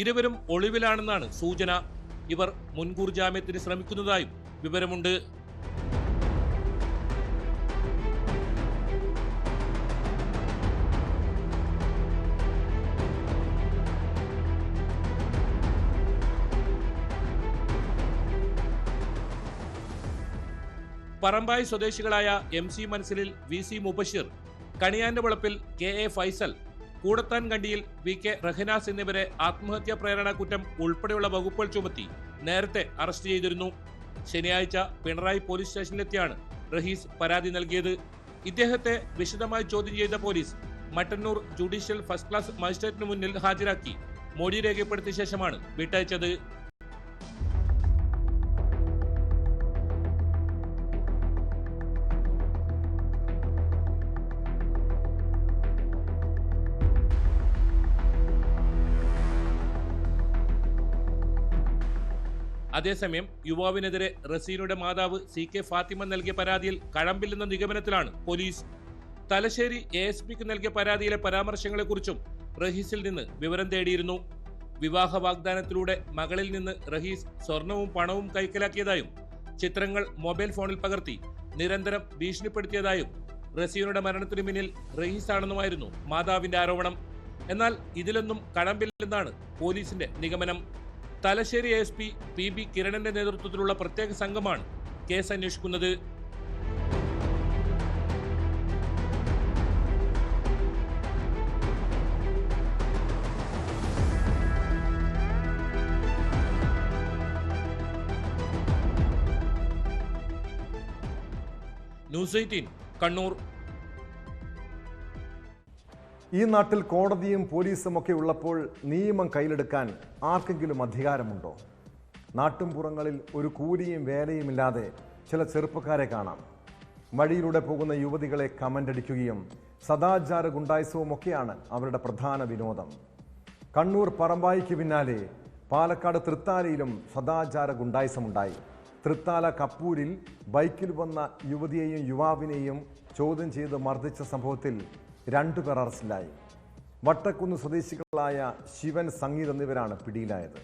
[SPEAKER 7] ഇരുവരും ഒളിവിലാണെന്നാണ് സൂചന. ഇവർ മുൻകൂർ ജാമ്യത്തിന് ശ്രമിക്കുന്നതായും വിവരമുണ്ട്. പറമ്പായി സ്വദേശികളായ MC മൻസിലിൽ VC മുബഷിർ, കണിയാന്റെ വളപ്പിൽ KA ഫൈസൽ, കൂടത്താൻ കണ്ടിയിൽ VK റഹനാസ് എന്നിവരെ ആത്മഹത്യാ പ്രേരണ കുറ്റം ഉൾപ്പെടെയുള്ള വകുപ്പുകൾ ചുമത്തി നേരത്തെ അറസ്റ്റ് ചെയ്തിരുന്നു. ശനിയാഴ്ച പിണറായി പോലീസ് സ്റ്റേഷനിലെത്തിയാണ് റഹീസ് പരാതി നൽകിയത്. ഇദ്ദേഹത്തെ വിശദമായി ചോദ്യം ചെയ്ത police Mattannur judicial first class മജിസ്ട്രേറ്റിന് മുന്നിൽ ഹാജരാക്കി മൊഴി രേഖപ്പെടുത്തിയ ശേഷമാണ് വിട്ടയച്ചത്. അതേസമയം യുവാവിനെതിരെ റസീനയുടെ മാതാവ് CK ഫാത്തിമ നൽകിയ പരാതിയിൽ കഴമ്പില്ലെന്ന നിഗമനത്തിലാണ് പോലീസ്. തലശ്ശേരി ASPക്ക് നൽകിയ പരാതിയിലെ പരാമർശങ്ങളെക്കുറിച്ചും റഹീസിൽ നിന്ന് വിവരം തേടിയിരുന്നു. വിവാഹ വാഗ്ദാനത്തിലൂടെ മകളിൽ നിന്ന് റഹീസ് സ്വർണവും പണവും കൈക്കലാക്കിയതായും ചിത്രങ്ങൾ മൊബൈൽ ഫോണിൽ പകർത്തി നിരന്തരം ഭീഷണിപ്പെടുത്തിയതായും റസീനയുടെ മരണത്തിനു പിന്നിൽ റഹീസാണെന്നുമായിരുന്നു മാതാവിന്റെ ആരോപണം. എന്നാൽ ഇതിലൊന്നും കഴമ്പില്ലെന്നാണ് പോലീസിന്റെ നിഗമനം. തലശ്ശേരി ASP PB കിരണന്റെ നേതൃത്വത്തിലുള്ള പ്രത്യേക സംഘമാണ് കേസ് അന്വേഷിക്കുന്നത്. ന്യൂസ് 18 കണ്ണൂർ.
[SPEAKER 1] ഈ നാട്ടിൽ കോടതിയും പോലീസും ഒക്കെ ഉള്ളപ്പോൾ നിയമം കയ്യിലെടുക്കാൻ ആർക്കെങ്കിലും അധികാരമുണ്ടോ? നാട്ടുംപുറങ്ങളിൽ ഒരു കൂലിയും വേലയുമില്ലാതെ ചില ചെറുപ്പക്കാരെ കാണാം. വഴിയിലൂടെ പോകുന്ന യുവതികളെ കമൻ്റടിക്കുകയും സദാചാര ഗുണ്ടായിസവും ഒക്കെയാണ് അവരുടെ പ്രധാന വിനോദം. കണ്ണൂർ പറമ്പായിക്ക് പിന്നാലെ പാലക്കാട് തൃത്താലയിലും സദാചാര ഗുണ്ടായിസമുണ്ടായി. തൃത്താല കപ്പൂരിൽ ബൈക്കിൽ വന്ന യുവതിയെയും യുവാവിനെയും ചോദ്യം ചെയ്ത് മർദ്ദിച്ച സംഭവത്തിൽ 2 പേർ അറസ്റ്റിലായി. വട്ടക്കുന്ന് സ്വദേശികളായ ശിവൻ, സംഗീത് എന്നിവരാണ് പിടിയിലായത്.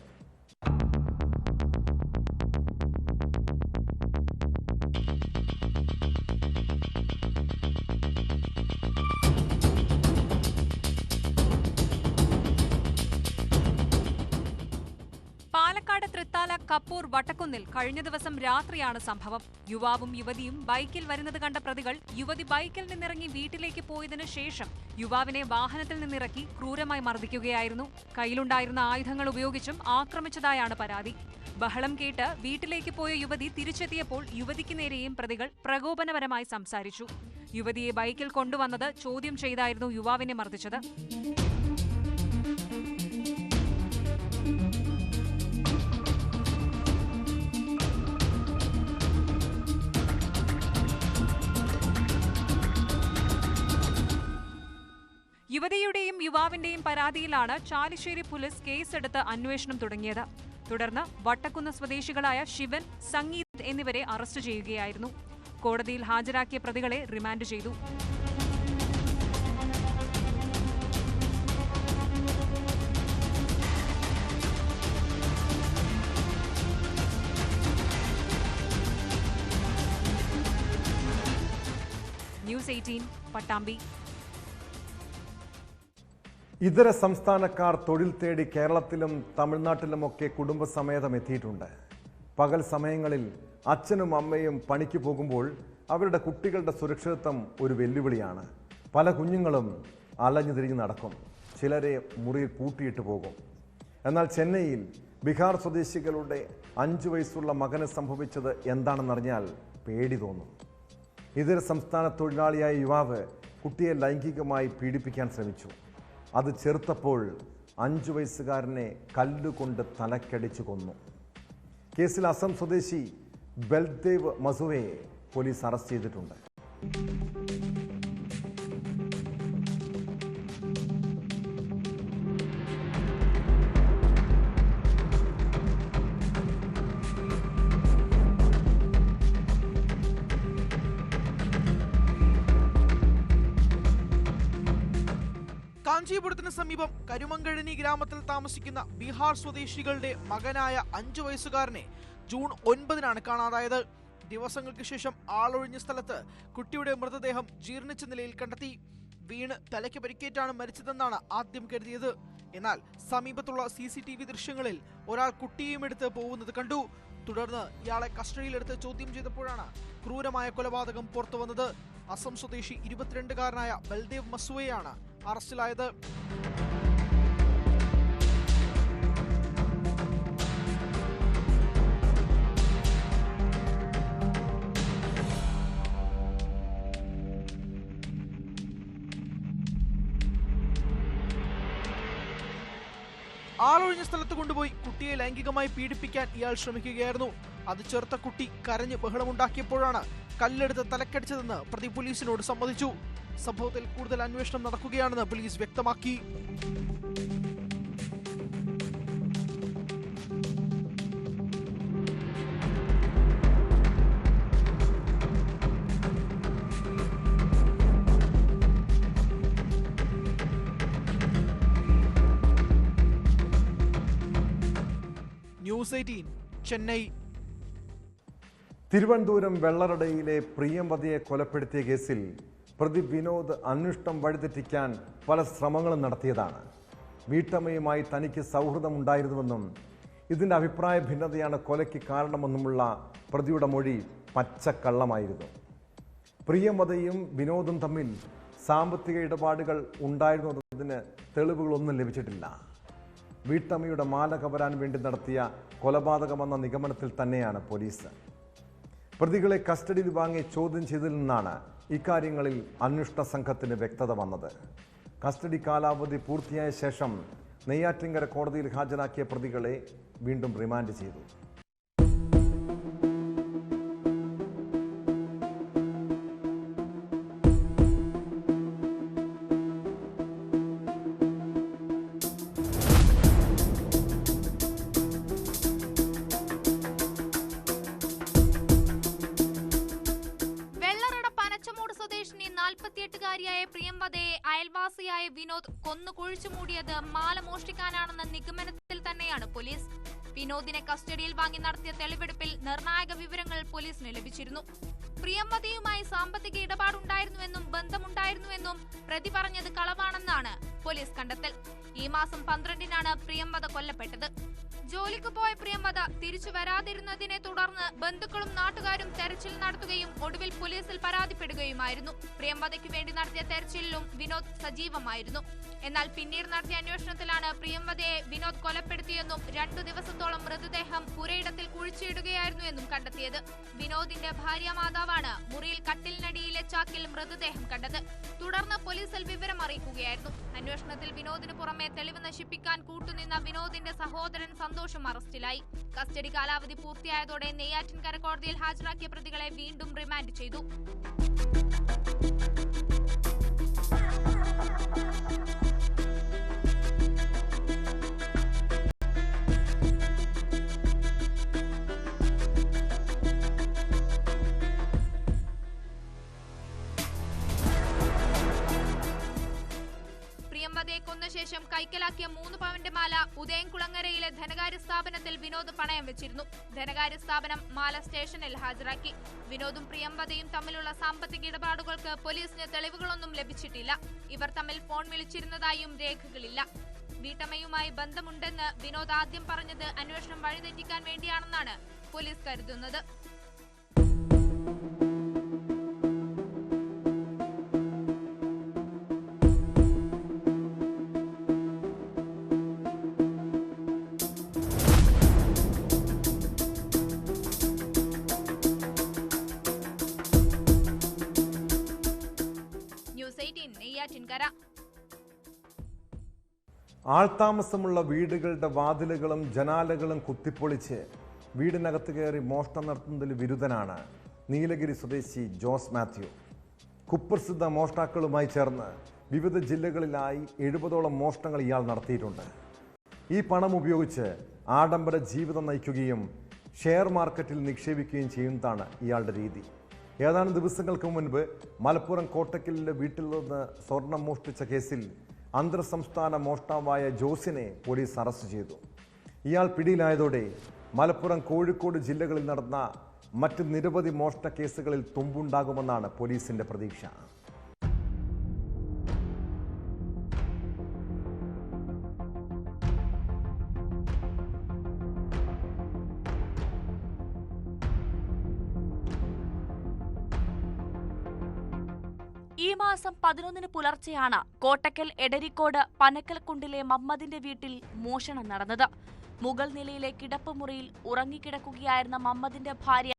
[SPEAKER 2] പാലക്കാട് തൃത്താല കപ്പൂർ വട്ടക്കുന്നിൽ കഴിഞ്ഞ ദിവസം രാത്രിയാണ് സംഭവം. യുവാവും യുവതിയും ബൈക്കിൽ വരുന്നത് കണ്ട പ്രതികൾ യുവതി ബൈക്കിൽ നിന്നിറങ്ങി വീട്ടിലേക്ക് പോയതിനു ശേഷം യുവാവിനെ വാഹനത്തിൽ നിന്നിറക്കി ക്രൂരമായി മർദ്ദിക്കുകയായിരുന്നു. കയ്യിലുണ്ടായിരുന്ന ആയുധങ്ങൾ ഉപയോഗിച്ചും ആക്രമിച്ചതായാണ് പരാതി. ബഹളം കേട്ട് വീട്ടിലേക്ക് പോയ യുവതി തിരിച്ചെത്തിയപ്പോൾ യുവതിക്ക് നേരെയും പ്രതികൾ പ്രകോപനപരമായി സംസാരിച്ചു. യുവതിയെ ബൈക്കിൽ കൊണ്ടുവന്നത് ചോദ്യം ചെയ്തായിരുന്നു യുവാവിനെ മർദ്ദിച്ചത്. യുവതിയുടെയും യുവാവിന്റെയും പരാതിയിലാണ് ചാലിശ്ശേരി പോലീസ് കേസെടുത്ത് അന്വേഷണം തുടങ്ങിയത്. തുടർന്ന് വട്ടക്കുന്ന് സ്വദേശികളായ ശിവൻ, സംഗീത് എന്നിവരെ അറസ്റ്റ് ചെയ്യുകയായിരുന്നു. കോടതിയിൽ ഹാജരാക്കിയ പ്രതികളെ റിമാൻഡ് ചെയ്തു. ന്യൂസ് 18 പട്ടാമ്പി.
[SPEAKER 1] ഇതര സംസ്ഥാനക്കാർ തൊഴിൽ തേടി കേരളത്തിലും തമിഴ്നാട്ടിലുമൊക്കെ കുടുംബസമേതം എത്തിയിട്ടുണ്ട്. പകൽ സമയങ്ങളിൽ അച്ഛനും അമ്മയും പണിക്ക് പോകുമ്പോൾ അവരുടെ കുട്ടികളുടെ സുരക്ഷിതത്വം ഒരു വെല്ലുവിളിയാണ്. പല കുഞ്ഞുങ്ങളും അലഞ്ഞു തിരിഞ്ഞ് നടക്കും. ചിലരെ മുറിയിൽ പൂട്ടിയിട്ട് പോകും. എന്നാൽ ചെന്നൈയിൽ ബീഹാർ സ്വദേശികളുടെ 5 വയസ്സുള്ള മകന് സംഭവിച്ചത് എന്താണെന്നറിഞ്ഞാൽ പേടി തോന്നും. ഇതര സംസ്ഥാന തൊഴിലാളിയായ യുവാവ് കുട്ടിയെ ലൈംഗികമായി പീഡിപ്പിക്കാൻ ശ്രമിച്ചു. അത് ചെറുത്തപ്പോൾ 5 വയസ്സുകാരനെ കല്ലുകൊണ്ട് തലക്കടിച്ചു കൊന്നു. കേസിൽ അസം സ്വദേശി ബൽദേവ് മസുവയെ പോലീസ് അറസ്റ്റ് ചെയ്തിട്ടുണ്ട്.
[SPEAKER 6] കാഞ്ചീപുരത്തിന് സമീപം കരുമങ്കഴനി ഗ്രാമത്തിൽ താമസിക്കുന്ന ബീഹാർ സ്വദേശികളുടെ മകനായ 5 വയസ്സുകാരനെ ജൂൺ 9-നാണ് കാണാതായത്. ദിവസങ്ങൾക്ക് ശേഷം ആളൊഴിഞ്ഞ സ്ഥലത്ത് കുട്ടിയുടെ മൃതദേഹം ജീർണിച്ച നിലയിൽ കണ്ടെത്തി. വീണ് തലയ്ക്ക് പരിക്കേറ്റാണ് മരിച്ചതെന്നാണ് ആദ്യം കരുതിയത്. എന്നാൽ സമീപത്തുള്ള CCTV ദൃശ്യങ്ങളിൽ ഒരാൾ കുട്ടിയെയും എടുത്ത് പോകുന്നത് കണ്ടു. തുടർന്ന് ഇയാളെ കസ്റ്റഡിയിലെടുത്ത് ചോദ്യം ചെയ്തപ്പോഴാണ് ക്രൂരമായ കൊലപാതകം പുറത്തുവന്നത്. അസം സ്വദേശി 22-കാരനായ ബൽദേവ് മസുവയാണ് അറസ്റ്റിലായത്. ആളൊഴിഞ്ഞ സ്ഥലത്ത് കൊണ്ടുപോയി കുട്ടിയെ ലൈംഗികമായി പീഡിപ്പിക്കാൻ ഇയാൾ ശ്രമിക്കുകയായിരുന്നു. അത് ചെറുത്ത കുട്ടി കരഞ്ഞ് ബഹളമുണ്ടാക്കിയപ്പോഴാണ് കല്ലെടുത്ത് തലക്കടിച്ചതെന്ന് പ്രതി പോലീസിനോട് സമ്മതിച്ചു. സംഭവത്തിൽ കൂടുതൽ അന്വേഷണം നടക്കുകയാണെന്ന് പോലീസ് വ്യക്തമാക്കി. ന്യൂസ് 18 ചെന്നൈ.
[SPEAKER 1] തിരുവനന്തപുരം വെള്ളറടയിലെ പ്രിയംവദയെ കൊലപ്പെടുത്തിയ കേസിൽ പ്രതി വിനോദ് അന്വേഷണം വഴിതെറ്റിക്കാൻ പല ശ്രമങ്ങളും നടത്തിയതാണ്. വീട്ടമ്മയുമായി തനിക്ക് സൗഹൃദമുണ്ടായിരുന്നുവെന്നും ഇതിൻ്റെ അഭിപ്രായ ഭിന്നതയാണ് കൊലയ്ക്ക് കാരണമെന്നുമുള്ള പ്രതിയുടെ മൊഴി പച്ചക്കള്ളമായിരുന്നു. പ്രിയംവദയും വിനോദും തമ്മിൽ സാമ്പത്തിക ഇടപാടുകൾ ഉണ്ടായിരുന്നതിന് തെളിവുകളൊന്നും ലഭിച്ചിട്ടില്ല. വീട്ടമ്മയുടെ മാല കവരാൻ വേണ്ടി നടത്തിയ കൊലപാതകമെന്ന നിഗമനത്തിൽ തന്നെയാണ് പോലീസ്. പ്രതികളെ കസ്റ്റഡിയിൽ വാങ്ങി ചോദ്യം ചെയ്തതിൽ നിന്നാണ് ഇക്കാര്യങ്ങളിൽ അന്വേഷണ സംഘത്തിന് വ്യക്തത വന്നത്. കസ്റ്റഡി കാലാവധി പൂർത്തിയായ ശേഷം നെയ്യാറ്റിൻകര കോടതിയിൽ ഹാജരാക്കിയ പ്രതികളെ വീണ്ടും റിമാൻഡ് ചെയ്തു.
[SPEAKER 4] സ്വദേശിനി 48-കാരിയായ പ്രിയംവദയെ അയൽവാസിയായ വിനോദ് കൊന്നു കുഴിച്ചുമൂടിയത് മാല മോഷ്ടിക്കാനാണെന്ന നിഗമനത്തിൽ തന്നെയാണ് പോലീസ്. വിനോദിനെ കസ്റ്റഡിയിൽ വാങ്ങി നടത്തിയ തെളിവെടുപ്പിൽ നിർണായക വിവരങ്ങൾ പോലീസിന് ലഭിച്ചിരുന്നു. പ്രിയംവദയുമായി സാമ്പത്തിക ഇടപാടുണ്ടായിരുന്നുവെന്നും ബന്ധമുണ്ടായിരുന്നുവെന്നും പ്രതി പറഞ്ഞത് കളവാണെന്നാണ് പോലീസ് കണ്ടെത്തൽ. ഈ മാസം 12-നാണ് പ്രിയംവദ കൊല്ലപ്പെട്ടത്. ജോലിക്ക് പോയ പ്രിയംവദ തിരിച്ചു വരാതിരുന്നതിനെ തുടർന്ന് ബന്ധുക്കളും നാട്ടുകാരും തെരച്ചിൽ നടത്തുകയും ഒടുവിൽ പോലീസിൽ പരാതിപ്പെടുകയുമായിരുന്നു. പ്രിയംവദയ്ക്ക് വേണ്ടി നടത്തിയ തെരച്ചിലിലും വിനോദ് സജീവമായിരുന്നു. എന്നാൽ പിന്നീട് നടത്തിയ അന്വേഷണത്തിലാണ് പ്രിയംവദയെ വിനോദ് കൊലപ്പെടുത്തിയെന്നും 2 ദിവസത്തോളം മൃതദേഹം പുരയിടത്തിൽ കുഴിച്ചിടുകയായിരുന്നു എന്നും കണ്ടെത്തിയത്. വിനോദിന്റെ ഭാര്യ മാതാവാണ് മുറിയിൽ കട്ടിലിനടിയിലെ ചാക്കിൽ മൃതദേഹം കണ്ടത്. തുടർന്ന് പോലീസിൽ വിവരം അറിയിക്കുകയായിരുന്നു. അന്വേഷണത്തിൽ വിനോദിന് പുറമെ തെളിവ് നശിപ്പിക്കാൻ കൂട്ടുനിന്ന വിനോദിന്റെ സഹോദരൻ സന്തോഷം അറസ്റ്റിലായി. കസ്റ്റഡി കാലാവധി പൂർത്തിയായതോടെ നെയ്യാറ്റിൻകര കോടതിയിൽ ഹാജരാക്കിയ പ്രതികളെ വീണ്ടും റിമാൻഡ് ചെയ്തു. പ്രിയംവദയെ കൊന്ന ശേഷം കൈക്കലാക്കിയ 3 പവന്റെ മാല ഉദയംകുളങ്ങരയിലെ ധനകാര്യ സ്ഥാപനത്തിൽ വിനോദ് പണയം വെച്ചിരുന്നു. ധനകാര്യ സ്ഥാപനം മാല സ്റ്റേഷനിൽ ഹാജരാക്കി. വിനോദും പ്രിയംവദയും തമ്മിലുള്ള സാമ്പത്തിക ഇടപാടുകൾക്ക് പോലീസിന് തെളിവുകളൊന്നും ലഭിച്ചിട്ടില്ല. ഇവർ തമ്മിൽ ഫോൺ വിളിച്ചിരുന്നതായും രേഖകളില്ല. വീട്ടമ്മയുമായി ബന്ധമുണ്ടെന്ന് വിനോദ് ആദ്യം പറഞ്ഞത് അന്വേഷണം വഴിതെറ്റിക്കാൻ വേണ്ടിയാണെന്നാണ് പോലീസ് കരുതുന്നത്. ന്യൂസ് 18 നെയ്യാറ്റിൻകര.
[SPEAKER 1] ആൾതാമസമുള്ള വീടുകളുടെ വാതിലുകളും ജനാലകളും കുത്തിപ്പൊളിച്ച് വീടിനകത്ത് കയറി മോഷണം നടത്തുന്നതിൽ വിരുദ്ധനാണ് നീലഗിരി സ്വദേശി ജോസ് മാത്യു. കുപ്രസിദ്ധ മോഷ്ടാക്കളുമായി ചേർന്ന് വിവിധ ജില്ലകളിലായി 70ഓളം മോഷണങ്ങൾ ഇയാൾ നടത്തിയിട്ടുണ്ട്. ഈ പണം ഉപയോഗിച്ച് ആഡംബര ജീവിതം നയിക്കുകയും ഷെയർ മാർക്കറ്റിൽ നിക്ഷേപിക്കുകയും ചെയ്യുന്നതാണ് ഇയാളുടെ രീതി. ഏതാനും ദിവസങ്ങൾക്ക് മുൻപ് മലപ്പുറം കോട്ടക്കലിലെ വീട്ടിൽ നിന്ന് സ്വർണം മോഷ്ടിച്ച കേസിൽ അന്തർ സംസ്ഥാന മോഷ്ടാവായ ജോസിനെ പോലീസ് അറസ്റ്റ് ചെയ്തു. ഇയാൾ പിടിയിലായതോടെ മലപ്പുറം, കോഴിക്കോട് ജില്ലകളിൽ നടന്ന മറ്റ് നിരവധി മോഷണ കേസുകളിൽ തുമ്പുണ്ടാകുമെന്നാണ് പോലീസിന്റെ പ്രതീക്ഷ.
[SPEAKER 5] ഈ മാസം 11 പുലർച്ചെയാണ് കോട്ടക്കൽ എടരിക്കോട് പനക്കൽക്കുണ്ടിലെ മമ്മദിന്റെ വീട്ടിൽ മോഷണം നടന്നത്. മുകൾ നിലയിലെ കിടപ്പുമുറിയിൽ ഉറങ്ങിക്കിടക്കുകയായിരുന്ന മമ്മദിന്റെ ഭാര്യ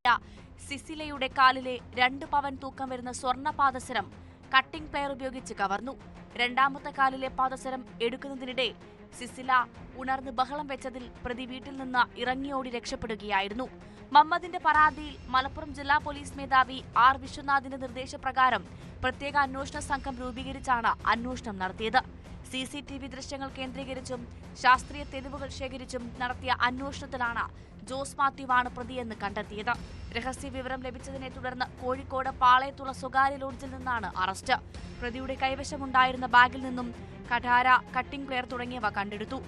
[SPEAKER 5] സിസിലയുടെ കാലിലെ 2 പവൻ തൂക്കം വരുന്ന സ്വർണ്ണ പാദസരം കട്ടിംഗ് പ്ലെയർ ഉപയോഗിച്ച് കവർന്നു. രണ്ടാമത്തെ കാലിലെ പാദസരം എടുക്കുന്നതിനിടെ സിസില ഉണർന്ന് ബഹളം വെച്ചതിൽ പ്രതി വീട്ടിൽ നിന്ന് ഇറങ്ങിയോടി രക്ഷപ്പെടുകയായിരുന്നു. മമ്മദിന്റെ പരാതിയിൽ മലപ്പുറം ജില്ലാ പോലീസ് മേധാവി ആർ വിശ്വനാഥിന്റെ നിർദ്ദേശപ്രകാരം പ്രത്യേക അന്വേഷണ സംഘം രൂപീകരിച്ചാണ് അന്വേഷണം നടത്തിയത്. CCTV ദൃശ്യങ്ങൾ കേന്ദ്രീകരിച്ചും ശാസ്ത്രീയ തെളിവുകൾ ശേഖരിച്ചും നടത്തിയ അന്വേഷണത്തിലാണ് ജോസ് മാത്യുവാണ് പ്രതിയെന്ന് കണ്ടെത്തിയത്. രഹസ്യ വിവരം ലഭിച്ചതിനെ തുടർന്ന് കോഴിക്കോട് പാളയത്തുള്ള സ്വകാര്യ ലോഡ്ജിൽ നിന്നാണ് അറസ്റ്റ്. പ്രതിയുടെ കൈവശമുണ്ടായിരുന്ന ബാഗിൽ നിന്നും കഠാര, കട്ടിംഗ് പ്ലെയർ തുടങ്ങിയവ കണ്ടെടുത്തു.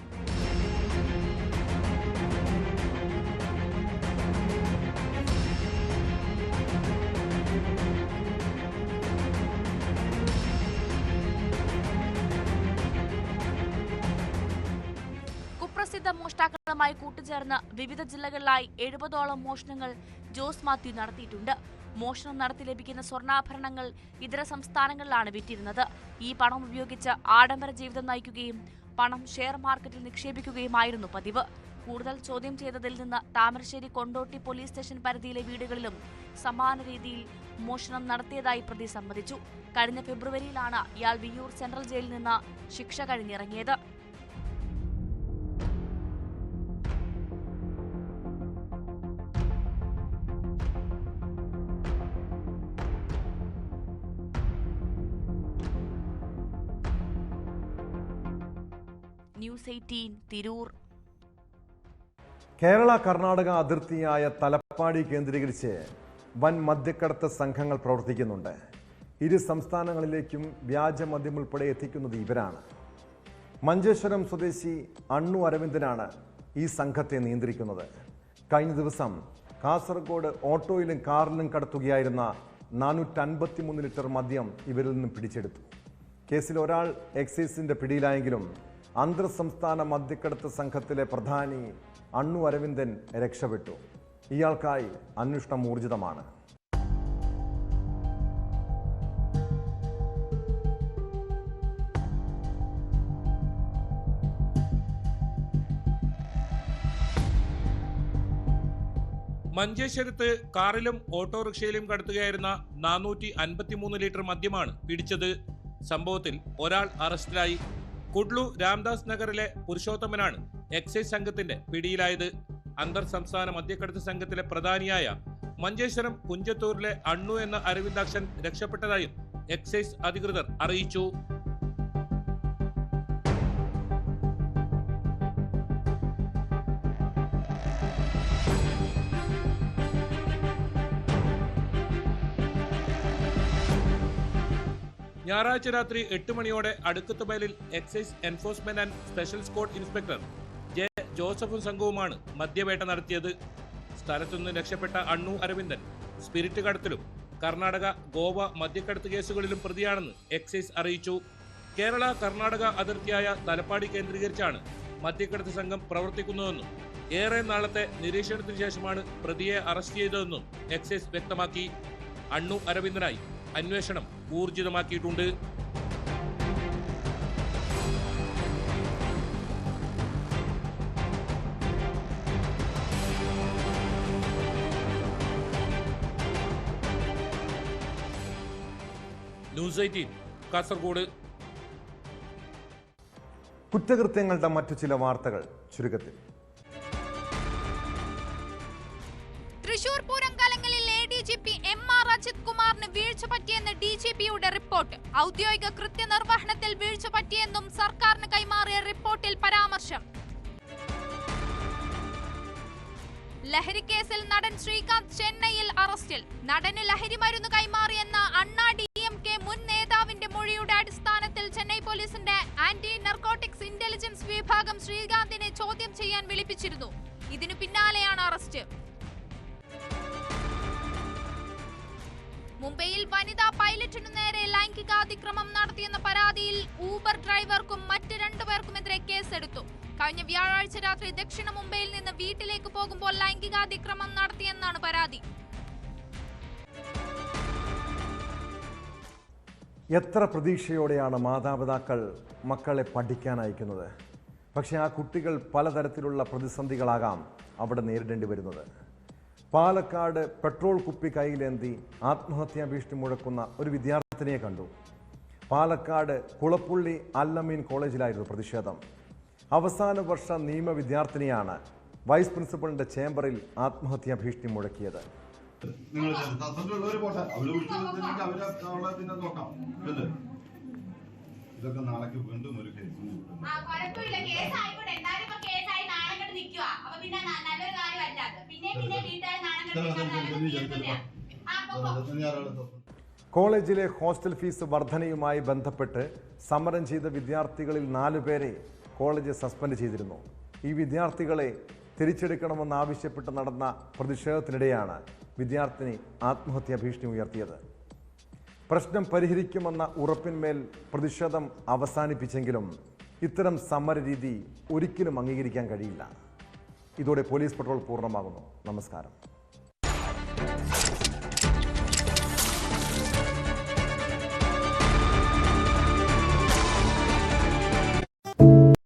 [SPEAKER 5] കുപ്രസിദ്ധ മോഷ്ടാക്കളുമായി കൂട്ടുചേർന്ന് വിവിധ ജില്ലകളിലായി 70ഓളം മോഷണങ്ങൾ ജോസ് മാത്യു നടത്തിയിട്ടുണ്ട്. മോഷണം നടത്തി ലഭിക്കുന്ന സ്വർണ്ണാഭരണങ്ങൾ ഇതര സംസ്ഥാനങ്ങളിലാണ് വിറ്റിരുന്നത്. ഈ പണം ഉപയോഗിച്ച് ആഡംബര ജീവിതം നയിക്കുകയും പണം ഷെയർ മാർക്കറ്റിൽ നിക്ഷേപിക്കുകയുമായിരുന്നു പതിവ്. കൂടുതൽ ചോദ്യം ചെയ്തതിൽ നിന്ന് താമരശ്ശേരി കൊണ്ടോട്ടി പോലീസ് സ്റ്റേഷൻ പരിധിയിലെ വീടുകളിലും സമാന രീതിയിൽ മോഷണം നടത്തിയതായി പ്രതി സമ്മതിച്ചു. കഴിഞ്ഞ ഫെബ്രുവരിയിലാണ് ഇയാൾ വിയ്യൂർ സെൻട്രൽ ജയിലിൽ നിന്ന് ശിക്ഷ കഴിഞ്ഞിറങ്ങിയത്. ന്യൂസ് 18 തിരൂർ.
[SPEAKER 1] കേരള കർണാടക അതിർത്തിയായ തലപ്പാടി കേന്ദ്രീകരിച്ച് വൻ മദ്യക്കടത്ത് സംഘങ്ങൾ പ്രവർത്തിക്കുന്നുണ്ട്. ഇരു സംസ്ഥാനങ്ങളിലേക്കും വ്യാജമദ്യം ഉൾപ്പെടെ എത്തിക്കുന്നത് ഇവരാണ്. മഞ്ചേശ്വരം സ്വദേശി അണ്ണു അരവിന്ദനാണ് ഈ സംഘത്തെ നിയന്ത്രിക്കുന്നത്. കഴിഞ്ഞ ദിവസം കാസർഗോഡ് ഓട്ടോയിലും കാറിലും കടത്തുകയായിരുന്ന 453 ലിറ്റർ മദ്യം ഇവരിൽ നിന്നും പിടിച്ചെടുത്തു. കേസിൽ ഒരാൾ എക്സൈസിന്റെ പിടിയിലായെങ്കിലും അന്തർ സംസ്ഥാന മദ്യക്കടത്ത് സംഘത്തിലെ പ്രധാനി അണ്ണു അരവിന്ദൻ രക്ഷപ്പെട്ടു. ഇയാൾക്കായി അന്വേഷണം ഊർജിതമാണ്.
[SPEAKER 7] മഞ്ചേശ്വരത്ത് കാറിലും ഓട്ടോറിക്ഷയിലും കടത്തുകയായിരുന്ന 453 ലിറ്റർ മദ്യമാണ് പിടിച്ചത്. സംഭവത്തിൽ ഒരാൾ അറസ്റ്റിലായി. കുഡ്ലു രാംദാസ് നഗറിലെ പുരുഷോത്തമനാണ് എക്സൈസ് സംഘത്തിന്റെ പിടിയിലായത്. അന്തർ സംസ്ഥാന മദ്യക്കടത്ത് സംഘത്തിലെ പ്രധാനിയായ മഞ്ചേശ്വരം കുഞ്ചത്തൂരിലെ അണ്ണു എന്ന അരവിന്ദാക്ഷൻ രക്ഷപ്പെട്ടതായും എക്സൈസ് അധികൃതർ അറിയിച്ചു. ഞായറാഴ്ച രാത്രി 8 മണിയോടെ അടുക്കത്തുബയലിൽ excise enforcement and special squad inspector J ജോസഫും സംഘവുമാണ് മദ്യവേട്ട നടത്തിയത്. സ്ഥലത്തുനിന്ന് രക്ഷപ്പെട്ട അണ്ണു അരവിന്ദൻ സ്പിരിറ്റ് കടത്തിലും കർണാടക, ഗോവ മദ്യക്കടത്ത് കേസുകളിലും പ്രതിയാണെന്ന് എക്സൈസ് അറിയിച്ചു. കേരള കർണാടക അതിർത്തിയായ തലപ്പാടി കേന്ദ്രീകരിച്ചാണ് മദ്യക്കടത്ത് സംഘം പ്രവർത്തിക്കുന്നതെന്നും ഏറെ നാളത്തെ നിരീക്ഷണത്തിന് ശേഷമാണ് പ്രതിയെ അറസ്റ്റ് ചെയ്തതെന്നും എക്സൈസ് വ്യക്തമാക്കി. അണ്ണു അരവിന്ദനായി അന്വേഷണം ഊർജിതമാക്കിയിട്ടുണ്ട്. ന്യൂസ് 18 കാസർഗോഡ്.
[SPEAKER 1] കുറ്റകൃത്യങ്ങളുടെ മറ്റു ചില വാർത്തകൾ ചുരുക്കത്തിൽ.
[SPEAKER 4] തൃശൂർ പൂരംകാലങ്ങളിൽ ADGP MR അജിത് കുമാറിന് വീഴ്ച പറ്റിയെന്ന് DGPയുടെ റിപ്പോർട്ട്. ഔദ്യോഗിക കൃത്യനിർവഹണത്തിൽ വീഴ്ച പറ്റിയെന്നും സർക്കാരിന് കൈമാറിയ റിപ്പോർട്ടിൽ പരാമർശം. ലഹരിക്കേസിൽ നടൻ ശ്രീകാന്ത് ചെന്നൈയിൽ അറസ്റ്റിൽ. നടന് ലഹരി മരുന്ന് കൈമാറിയെന്ന അണ്ണാ DMK മുൻ നേതാവിന്റെ മൊഴിയുടെ അടിസ്ഥാനത്തിൽ ചെന്നൈ പോലീസിന്റെ ആന്റി വിഭാഗം ശ്രീകാന്തിനെ ചോദ്യം ചെയ്യാൻ വിളിപ്പിച്ചിരുന്നു. ഇതിനു പിന്നാലെയാണ് അറസ്റ്റ്. മുംബൈയിൽ വനിതാ പൈലറ്റിനു നേരെ ലൈംഗികാതിക്രമം നടത്തിയെന്ന പരാതിയിൽ ഊബർ ഡ്രൈവർക്കും മറ്റ് 2 പേർക്കുമെതിരെ കേസെടുത്തു. കഴിഞ്ഞ വ്യാഴാഴ്ച രാത്രി ദക്ഷിണ മുംബൈയിൽ നിന്ന് വീട്ടിലേക്ക് പോകുമ്പോൾ ലൈംഗികാതിക്രമം നടത്തിയെന്നാണ് പരാതി.
[SPEAKER 1] എത്ര പ്രതീക്ഷയോടെയാണ് മാതാപിതാക്കൾ മക്കളെ പഠിക്കാൻ അയക്കുന്നത്. പക്ഷേ ആ കുട്ടികൾ പലതരത്തിലുള്ള പ്രതിസന്ധികളാകാം അവിടെ നേരിടേണ്ടി വരുന്നത്. പാലക്കാട് പെട്രോൾ കുപ്പി കയ്യിലേന്തി ആത്മഹത്യാ ഭീഷണി മുഴക്കുന്ന ഒരു വിദ്യാർത്ഥിനിയെ കണ്ടു. പാലക്കാട് കുളപ്പുള്ളി അൽ-അമീൻ കോളേജിലായിരുന്നു പ്രതിഷേധം. അവസാന വർഷ നിയമ വിദ്യാർത്ഥിനിയാണ് വൈസ് പ്രിൻസിപ്പലിന്റെ ചേംബറിൽ ആത്മഹത്യാ ഭീഷണി മുഴക്കിയത്.
[SPEAKER 8] ഇതൊക്കെ നാളേക്ക് വീണ്ടും ഒരു കേസ്
[SPEAKER 1] കോളേജിലെ ഹോസ്റ്റൽ ഫീസ് വർധനയുമായി ബന്ധപ്പെട്ട് സമരം ചെയ്ത വിദ്യാർത്ഥികളിൽ 4 പേരെ കോളേജ് സസ്പെൻഡ് ചെയ്തിരുന്നു. ഈ വിദ്യാർത്ഥികളെ തിരിച്ചെടുക്കണമെന്നാവശ്യപ്പെട്ട് നടന്ന പ്രതിഷേധത്തിനിടെയാണ് വിദ്യാർത്ഥിനി ആത്മഹത്യാ ഭീഷണി ഉയർത്തിയത്. പ്രശ്നം പരിഹരിക്കുമെന്ന ഉറപ്പിന്മേൽ പ്രതിഷേധം അവസാനിപ്പിച്ചെങ്കിലും ഇത്തരം സമരരീതി ഒരിക്കലും അംഗീകരിക്കാൻ കഴിയില്ല. ഇതോടെ പോലീസ് പട്രോൾ പൂർണ്ണമാകുന്നു. നമസ്കാരം.